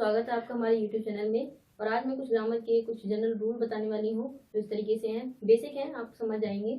स्वागत है आपका हमारे YouTube चैनल में। और आज मैं कुछ ग्रामर के कुछ जनरल रूल बताने वाली हूँ जो इस तरीके से हैं, बेसिक हैं, आप समझ जाएंगे।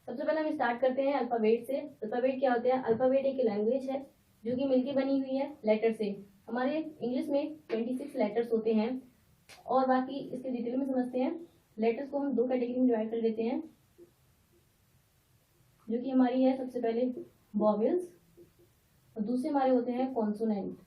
सबसे पहले हम स्टार्ट करते हैं अल्फाबेट से। अल्फाबेट क्या होता है? अल्फाबेट एक लैंग्वेज है जो कि मिलकर बनी हुई है लेटर से। हमारे इंग्लिश में 26 लेटर्स होते हैं और बाकी इसके डिटेल में समझते हैं। लेटर्स को हम दो कैटेगरी में डिवाइड कर देते हैं, जो कि हमारी है सबसे पहले वॉवेल्स और दूसरे हमारे होते हैं कॉन्सोनेंट।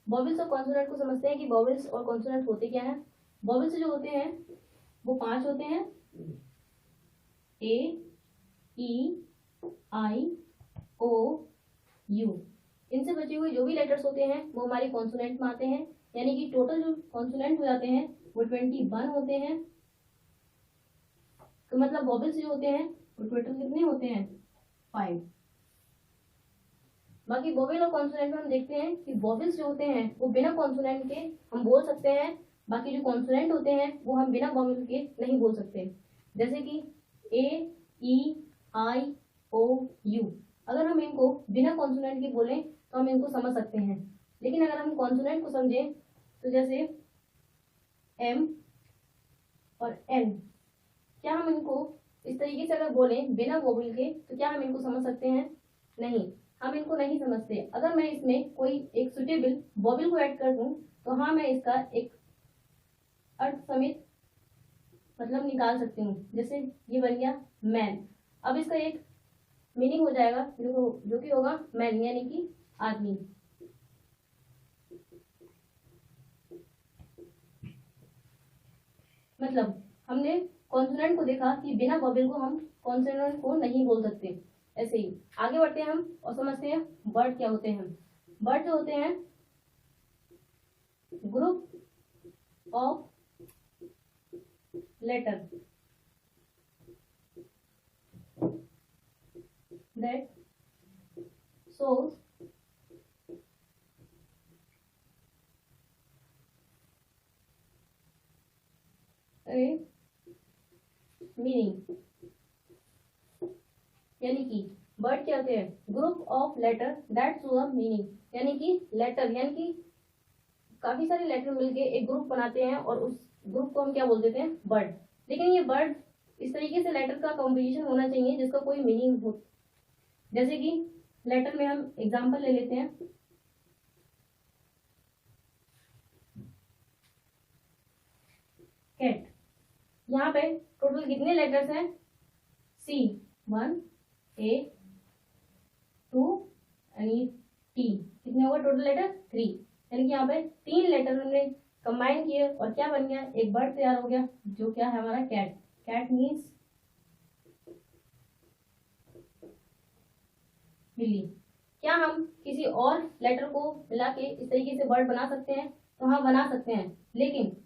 वॉवेल्स और कॉन्सोनेंट को समझते हैं कि वॉवेल्स और कॉन्सोनेंट होते क्या हैं। वॉवेल्स जो होते हैं वो 5 होते हैं, ए, ई, आई, ओ, यू। इनसे बचे हुए जो भी लेटर्स होते हैं वो हमारे कॉन्सोनेंट में आते हैं, यानी कि टोटल जो कॉन्सोनेंट हो जाते हैं वो 21 होते हैं। तो मतलब वॉवेल्स जो होते हैं वो टोटल कितने होते हैं? 5। बाकी वोवेल और कॉन्सोनेंट में हम देखते हैं कि वोवेल्स जो होते हैं वो बिना कॉन्सोनेंट के हम बोल सकते हैं, बाकी जो कॉन्सोनेंट होते हैं वो हम बिना वोवेल के नहीं बोल सकते। जैसे कि ए, ई, आई, ओ, यू। अगर हम इनको बिना कॉन्सोनेंट के बोलें तो हम इनको समझ सकते हैं, लेकिन अगर हम कॉन्सोनेंट को समझें तो जैसे एम और एन, क्या हम इनको इस तरीके से अगर बोलें बिना वोवेल के तो क्या हम इनको समझ सकते हैं? नहीं, हम इनको नहीं समझते। अगर मैं इसमें कोई एक सुटेबल वोवेल को ऐड कर दूं तो हाँ, मैं इसका एक अर्थ समेत मतलब निकाल सकती हूँ। जैसे ये बन गया मैन, अब इसका एक मीनिंग हो जाएगा जो कि होगा मैन, यानी कि आदमी। मतलब हमने कॉन्सोनेंट को देखा कि बिना वोवेल को हम कॉन्सोनेंट को नहीं बोल सकते। ऐसे ही आगे बढ़ते हैं हम और समझते हैं वर्ड क्या होते हैं। वर्ड जो होते हैं group of letter that shows a meaning, यानी कि वर्ड क्या होते हैं? Group of letter that show a meaning, यानी कि लेटर यानी कि काफी सारे लेटर मिलके एक ग्रुप बनाते हैं और उस ग्रुप को हम क्या बोल देते हैं? वर्ड। लेकिन ये वर्ड इस तरीके से लेटर का कॉम्बिनेशन होना चाहिए जिसका कोई मीनिंग हो। जैसे कि लेटर में हम एग्जांपल ले लेते हैं, कैट। यहाँ पे टोटल कितने लेटर्स हैं? सी 1, ए 2 यानी टी। कितने होगा टोटल लेटर? 3। यानी कि यहाँ पे 3 लेटर हमने कंबाइन किए और क्या बन गया? एक वर्ड तैयार हो गया जो क्या है हमारा? कैट। कैट मीन्स बिल्ली। क्या हम किसी और लेटर को मिला के इस तरीके से वर्ड बना सकते हैं? तो हाँ, बना सकते हैं, लेकिन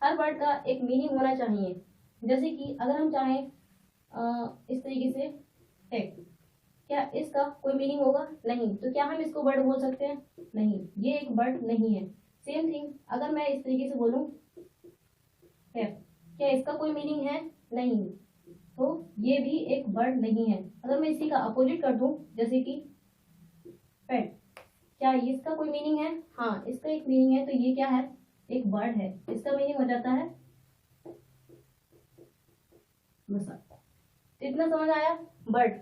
हर वर्ड का एक मीनिंग होना चाहिए। जैसे कि अगर हम चाहें इस तरीके से टेक, क्या इसका कोई मीनिंग होगा? नहीं। तो क्या हम इसको वर्ड बोल सकते हैं? नहीं, ये एक वर्ड नहीं है। सेम थिंग अगर मैं इस तरीके से बोलूं एफ, क्या इसका कोई मीनिंग है? नहीं, तो ये भी एक वर्ड नहीं है। अगर मैं इसी का अपोजिट कर दूं जैसे कि पेट, क्या इसका कोई मीनिंग है? हाँ, इसका एक मीनिंग है, तो ये क्या है? एक वर्ड है, इसका मीनिंग हो जाता है मसा। तो इतना समझ आया बर्ड।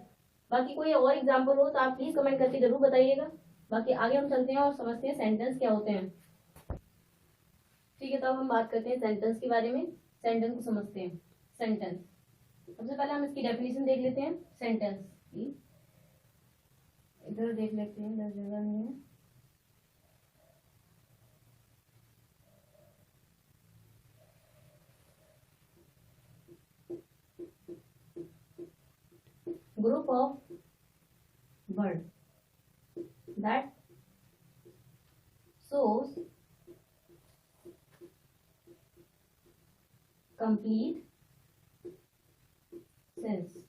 बाकी कोई और एग्जांपल हो तो आप प्लीज कमेंट करके जरूर बताइएगा। बाकी आगे हम चलते हैं और समझते हैं सेंटेंस क्या होते हैं। ठीक है, तो अब हम बात करते हैं सेंटेंस के बारे में। सेंटेंस को समझते हैं। सेंटेंस, सबसे पहले हम इसकी डेफिनेशन देख लेते हैं सेंटेंस की। इधर देख लेते हैं, इधर जगह नहीं है। Group of word that shows complete sense।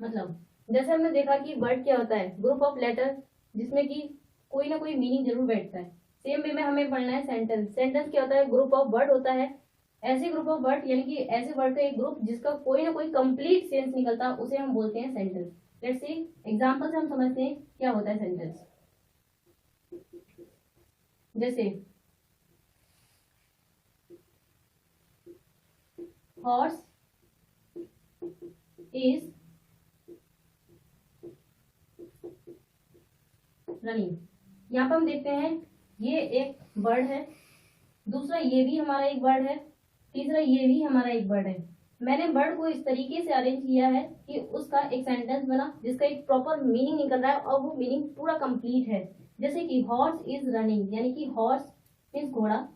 मतलब जैसे हमने देखा कि वर्ड क्या होता है? ग्रुप ऑफ लेटर जिसमें कि कोई ना कोई मीनिंग जरूर बैठता है। सेम वे में हमें पढ़ना है सेंटेंस। सेंटेंस क्या होता है? ग्रुप ऑफ वर्ड होता है, ऐसे ग्रुप ऑफ वर्ड यानी कि ऐसे वर्ड का एक ग्रुप जिसका कोई ना कोई कंप्लीट सेंस निकलता है, उसे हम बोलते हैं सेंटेंस। लेट्स सी एग्जांपल से हम समझते हैं क्या होता है सेंटेंस। जैसे हॉर्स इज रनिंग। यहाँ पर हम देखते हैं ये एक वर्ड है, दूसरा ये भी हमारा एक वर्ड है, तीसरा ये भी हमारा एक वर्ड है। मैंने वर्ड को इस तरीके से अरेंज किया है कि उसका एक सेंटेंस बना जिसका एक प्रॉपर मीनिंग निकल रहा है और वो मीनिंग पूरा कंप्लीट है। जैसे कि हॉर्स इज रनिंग, यानी कि हॉर्स मीन्स घोड़ा,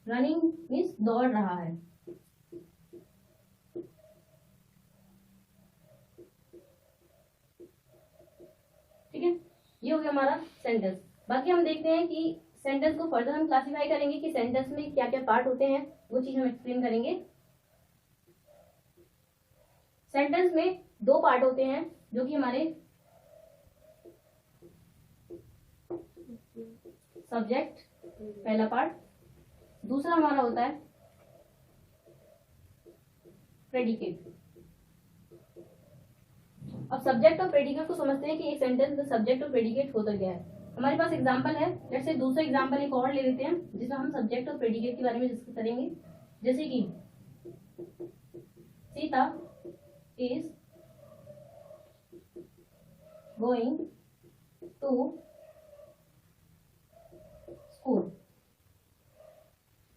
रनिंग मीन्स दौड़ रहा है। ठीक है, ये हो गया हमारा सेंटेंस। बाकी हम देखते हैं कि सेंटेंस को फर्दर हम क्लासिफाई करेंगे कि सेंटेंस में क्या क्या पार्ट होते हैं, वो चीज हम एक्सप्लेन करेंगे। सेंटेंस में दो पार्ट होते हैं जो कि हमारे सब्जेक्ट पहला पार्ट, दूसरा हमारा होता है प्रेडिकेट। अब सब्जेक्ट और प्रेडिकेट को समझते हैं कि एक सेंटेंस में सब्जेक्ट और प्रेडिकेट होता क्या है। हमारे पास एग्जांपल है, जैसे दूसरा एग्जांपल एक और ले लेते हैं जिसमें हम सब्जेक्ट और प्रेडिकेट के बारे में डिस्कस करेंगे। जैसे कि Sita is going to school.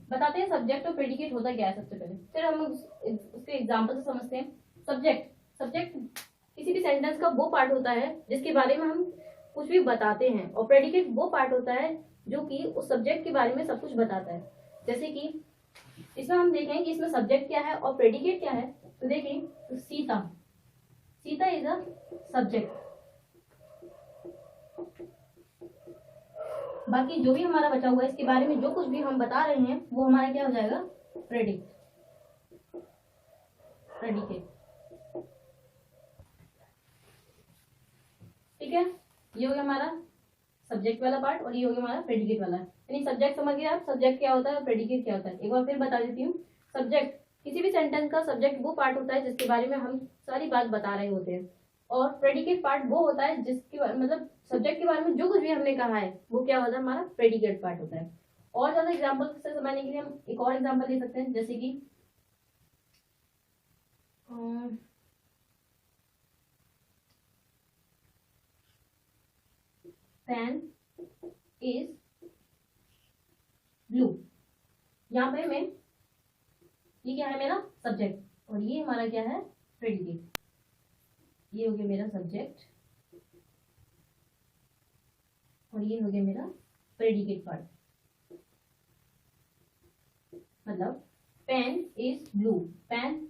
बताते हैं सब्जेक्ट और प्रेडिकेट होता क्या है सबसे पहले, फिर हम उसके एग्जांपल से समझते हैं। सब्जेक्ट किसी भी सेंटेंस का वो पार्ट होता है जिसके बारे में हम कुछ भी बताते हैं, और प्रेडिकेट वो पार्ट होता है जो कि उस सब्जेक्ट के बारे में सब कुछ बताता है। जैसे कि इसमें हम देखें कि इसमें सब्जेक्ट क्या है और प्रेडिकेट क्या है। तो देखें, तो सीता इज अ सब्जेक्ट। बाकी जो भी हमारा बचा हुआ है इसके बारे में जो कुछ भी हम बता रहे हैं वो हमारा क्या हो जाएगा, प्रेडिकेट। ठीक है, ये हो गया हमारा सब्जेक्ट वाला पार्ट और ये हो गया हमारा प्रेडिकेट वाला। यानी सब्जेक्ट समझ गए आप, सब्जेक्ट क्या होता है और प्रेडिकेट क्या होता है। एक बार फिर बता देती हूँ, सब्जेक्ट किसी भी सेंटेंस का सब्जेक्ट वो पार्ट होता है जिसके बारे में हम सारी बात बता रहे होते हैं, और प्रेडिकेट पार्ट वो होता है जिसके मतलब सब्जेक्ट के बारे में जो कुछ भी हमने कहा है वो क्या होता है, हमारा प्रेडिकेट पार्ट होता है। और ज्यादा एग्जाम्पल से समझने के लिए हम एक और एग्जाम्पल ले सकते हैं, जैसे कि पेन इज ब्लू। यहाँ पे मैं, ये क्या है मेरा सब्जेक्ट और ये हमारा क्या है, प्रेडिकेट। ये हो गया मेरा सब्जेक्ट और ये हो गया मेरा प्रेडिकेट पार्ट। मतलब पेन इज ब्लू, पेन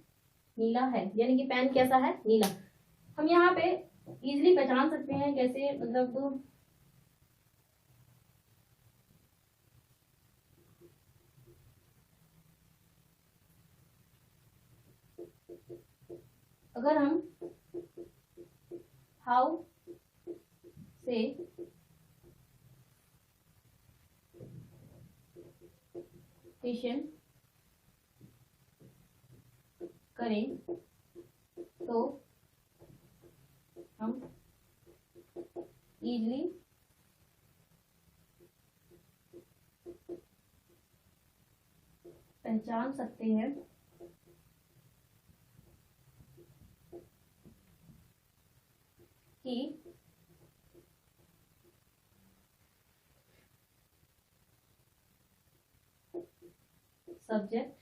नीला है, यानी कि पेन कैसा है, नीला। हम यहाँ पे इजीली पहचान सकते हैं कैसे, मतलब अगर हम हाउ से क्वेश्चन करें तो हम इजीली पहचान सकते हैं कि सब्जेक्ट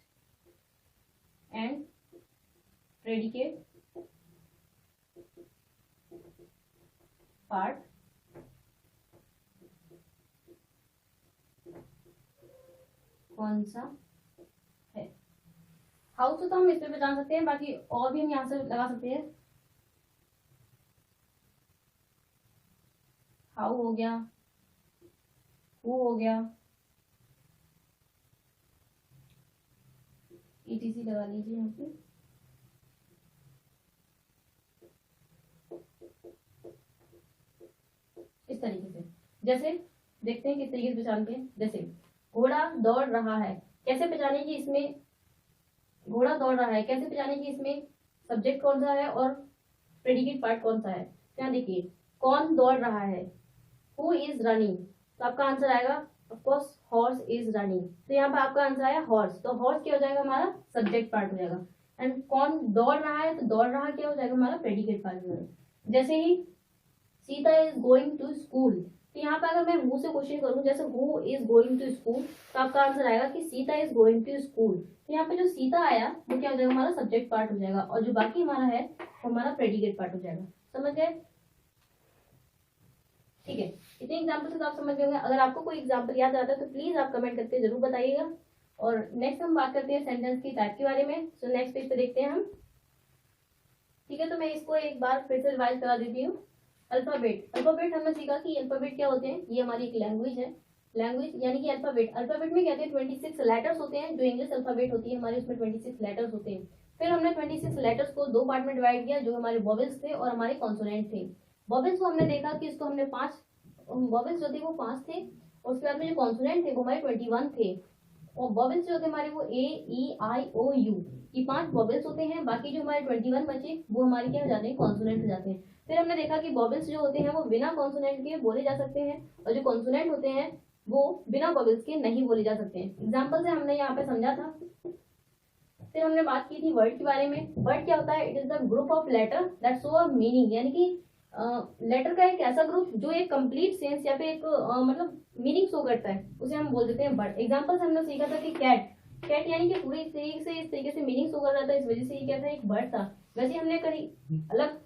एंड प्रेडिकेट पार्ट कौन सा है। हाउ से तो हम इसमें पहचान सकते हैं, बाकी और भी हम यहाँ से लगा सकते हैं। हाउ हो गया, हु हो गया, ETC लगा लीजिए यहाँ पे। इस तरीके से जैसे देखते हैं किस तरीके से पहचानते हैं। जैसे घोड़ा दौड़ रहा है, कैसे पहचाने कि इसमें घोड़ा दौड़ रहा है, कैसे पहचाने कि इसमें सब्जेक्ट कौन सा है और प्रेडिकेट पार्ट कौन सा है। तो यहाँ देखिए कौन दौड़ रहा है, हु इज रनिंग, तो आपका आंसर आएगा ऑफकोर्स हॉर्स इज रनिंग। तो यहाँ पे आपका आंसर आया हॉर्स, तो हॉर्स क्या हो जाएगा हमारा सब्जेक्ट पार्ट हो जाएगा। एंड कौन दौड़ रहा है, तो दौड़ रहा क्या हो जाएगा हमारा प्रेडिकेट पार्ट हो जाएगा। जैसे ही Sita is going to school, तो यहाँ पे अगर मैं हु से क्वेश्चन करूँ, जैसे who is going to school, तो आपका आंसर आएगा कि Sita is going to school. तो यहाँ पे जो सीता आया वो क्या हो जाएगा हमारा सब्जेक्ट पार्ट हो जाएगा, और जो बाकी हमारा है वो हमारा प्रेडिकेट पार्ट हो जाएगा। समझ गए? ठीक है, इतने एग्जाम्पल से तो आप समझ गए होंगे। अगर आपको कोई एग्जाम्पल याद आता है तो प्लीज आप कमेंट करके जरूर बताइएगा। और नेक्स्ट हम बात करते हैं सेंटेंस की टाइप के बारे में। सो नेक्स्ट पेज पे देखते हैं हम। ठीक है, तो मैं इसको एक बार फिर से रिवाइज करा देती हूँ। अल्फाबेट, अल्फाबेट हमने सीखा कि अल्फाबेट क्या होते हैं, ये हमारी एक लैंग्वेज है। लैंग्वेज यानी कि अल्फाबेट, अल्फाबेट में कहते हैं 26 लेटर्स होते हैं। जो इंग्लिश अल्फाबेट होती है हमारी उसमें 26 लेटर्स होते हैं। फिर हमने 26 लेटर्स को दो पार्ट में डिवाइड किया, जो हमारे वॉवेल्स थे और हमारे कॉन्सोनेंट थे। वॉवेल्स को हमने देखा कि इसको हमने 5 वॉवेल्स जो थे वो 5 थे, और उसके बाद में जो कॉन्सोनेंट थे वो हमारे 21 थे। और वॉवेल्स जो होते हैं हमारे वो ए ई आई ओ यू, ये 5 वॉवेल्स होते हैं। बाकी जो हमारे 21 बचे वो हमारे क्या हो जाते हैं कॉन्सोनेंट हो जाते हैं। फिर हमने देखा कि वॉवेल्स जो होते हैं वो बिना कॉन्सोनेंट के बोले जा सकते हैं, और जो कॉन्सोनेंट होते हैं वो बिना वॉवेल्स के नहीं बोले जा सकते हैं। एग्जाम्पल से हमने यहाँ पे समझा था। फिर हमने बात की थी वर्ड के बारे में। वर्ड क्या होता है, it is the group of letter that show a meaning, यानी कि लेटर का एक ऐसा ग्रुप जो एक कंप्लीट सेंस या फिर एक मतलब मीनिंग शो करता है, उसे हम बोल देते हैं वर्ड। एग्जाम्पल से हमने सीखा था कि कैट, कैट यानी कि पूरी तरीके से इस तरीके से मीनिंग शो कर रहा था, इस वजह से ये क्या था एक वर्ड था। वैसे हमने कई अलग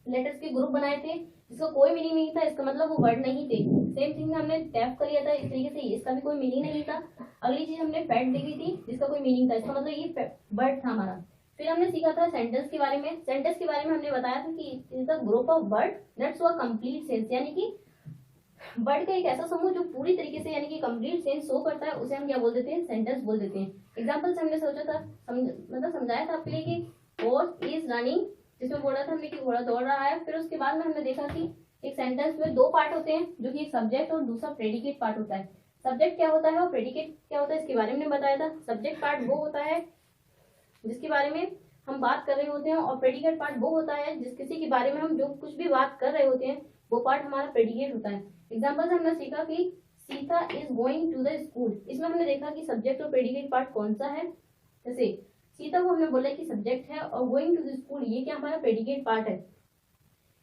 लेटर्स के ग्रुप बनाए थे जिसका कोई मीनिंग नहीं था, इसका मतलब वो वर्ड नहीं थे। सेम थिंग हमने टैप कर लिया था इस तरीके से, इसका भी कोई मीनिंग नहीं था। अगली चीज हमने फैट देखी थी जिसका कोई मीनिंग था, इसका मतलब ये वर्ड था हमारा। फिर हमने सीखा था सेंटेंस के बारे में। सेंटेंस के बारे में हमने बताया था कि is the group of word that's a complete sense, यानी कि वर्ड का एक ऐसा समूह जो पूरी तरीके से यानी कि कंप्लीट सेंस शो करता है, उसे हम क्या बोल देते हैं सेंटेंस बोल देते हैं। एग्जांपल से हमने सोचा था मतलब समझाया था आपके लिए कि हॉर्स इज रनिंग, जिसमें बोला था हमने कि घोड़ा दौड़ रहा है। फिर उसके बाद में हमने देखा कि एक सेंटेंस में 2 पार्ट होते हैं, जो कि एक सब्जेक्ट और दूसरा प्रेडिकेट पार्ट होता है। सब्जेक्ट क्या होता है और प्रेडिकेट क्या होता है इसके बारे में बताया था। सब्जेक्ट पार्ट वो होता है जिसके बारे में हम बात कर रहे होते हैं, और प्रेडिकेट पार्ट वो होता है जिस किसी के बारे में हम जो कुछ भी बात कर रहे होते हैं वो पार्ट हमारा प्रेडिकेट होता है। एग्जाम्पल से हमने सीखा कि Sita is going to the school, इसमें हमने देखा कि सब्जेक्ट और प्रेडिकेट पार्ट कौन सा है। जैसे सीता को हमने बोला कि सब्जेक्ट है, और गोइंग टू द स्कूल ये क्या हमारा प्रेडिकेट पार्ट है।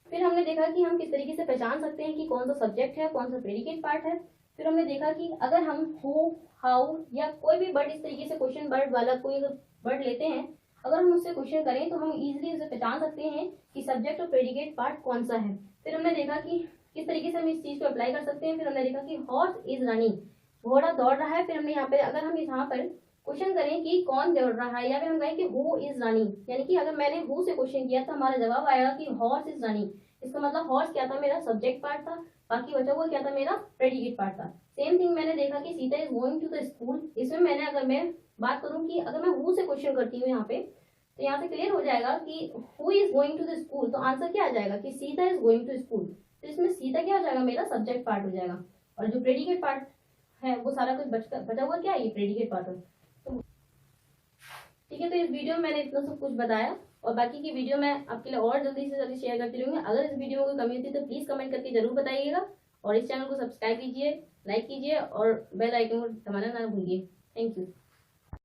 फिर हमने देखा कि हम किस तरीके से पहचान सकते हैं कि कौन सा सब्जेक्ट है कौन सा प्रेडिकेट पार्ट है। फिर हमने देखा कि अगर हम हु, हाउ या कोई भी वर्ड इस तरीके से क्वेश्चन वर्ड वाला कोई वर्ड लेते हैं, अगर हम उससे क्वेश्चन करें तो हम इजीली उसे पहचान सकते हैं कि सब्जेक्ट और प्रेडिकेट पार्ट कौन सा है। फिर हमने देखा कि किस तरीके से हम इस चीज को अप्लाई कर सकते हैं। फिर हमने देखा कि हॉर्स इज रनिंग, घोड़ा दौड़ रहा है। फिर हमने यहाँ पे अगर हम यहाँ पर क्वेश्चन करें कि कौन दौड़ रहा है, या फिर हम कहें कि हु इज रनिंग, यानी कि अगर मैंने हु से क्वेश्चन किया तो हमारा जवाब आएगा कि हॉर्स इज रनिंग। इसका मतलब हॉर्स क्या था मेरा सब्जेक्ट पार्ट था, बाकी बचा हुआ क्या था मेरा प्रेडिकेट पार्ट था। सेम थिंग मैंने देखा कि Sita is going to the school, इसमें मैंने अगर मैं बात करूं कि अगर मैं हु से क्वेश्चन करती हूँ यहाँ पे, तो यहाँ से क्लियर हो जाएगा कि who is going to the school, तो आंसर क्या आ जाएगा कि Sita is going to school. तो इसमें सीता क्या हो जाएगा मेरा सब्जेक्ट पार्ट हो जाएगा, और जो प्रेडिकेट पार्ट है वो सारा कुछ बचा हुआ क्या है ये प्रेडिकेट पार्ट है। तो ठीक है, तो इस वीडियो में मैंने इतना सब कुछ बताया, और बाकी की वीडियो मैं आपके लिए और जल्दी से जल्दी शेयर करती रहूंगी। अगर इस वीडियो में कोई कमी होती है तो प्लीज कमेंट करके जरूर बताइएगा, और इस चैनल को सब्सक्राइब कीजिए, लाइक कीजिए और बेल आइकन को दबाना ना भूलिए। Thank you.